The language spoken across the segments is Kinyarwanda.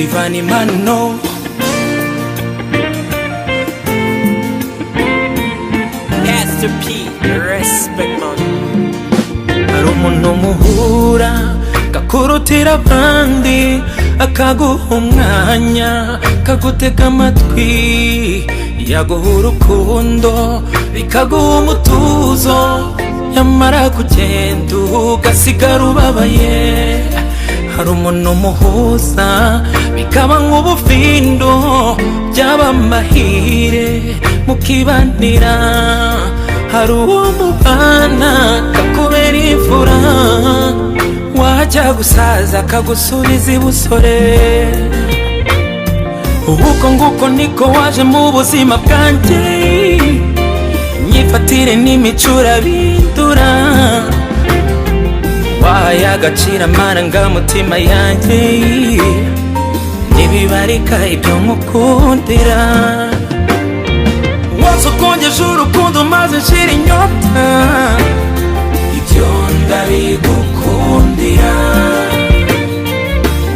Ivan Imano, Pastor P, respect man. Hari umuntu muhura kakurutira abandi, akaguha umwanya, kagutega amatwi, yaguha urukundo bikaguha umutuzo, yamara kugenda ugasigara ubabaye. Hari umuntu muhuza bikaba nk'ubufindo, byaba amahire mukibanira. Hari uwo mubana kakubera imfura, wajya gusaza kagusubiza ibusore. Uko nguko niko waje mu buzima bwanjye, imyifatire n'imicura bindura, wahaye agaciro amarangamutima yanjye, ntibibarika ibyo nkukundira. Wose ukongeje urukundo maze nshira inyota, ibyo ndabigukundira.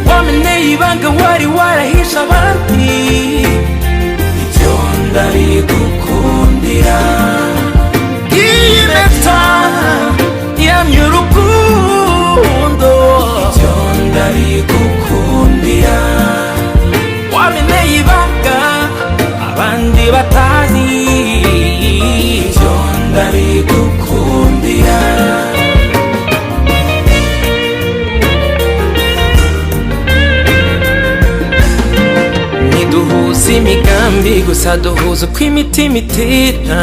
Wameneye ibanga wari warahisha abandi, ibyo ndabigukundira. Iyi mpeta yamye urukundo, ibyo ndabigukundira. Wameneye ibanga abandi batazi, ibyo ndabigukundira. Ntiduhuza imigambi gusa duhuza uko imitima itera,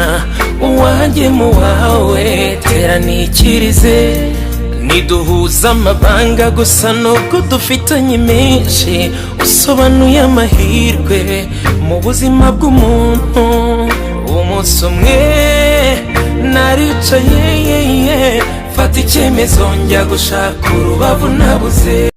uwanjye mu wawe tera nikirize. Ntiduhuza amabanga gusa nubwo dufitanye menshi, usobanuye amahirwe mu buzima bw'umuntu. Umunsi umwe naricaye, fata icyemezo njya gushaka urubavu nabuze.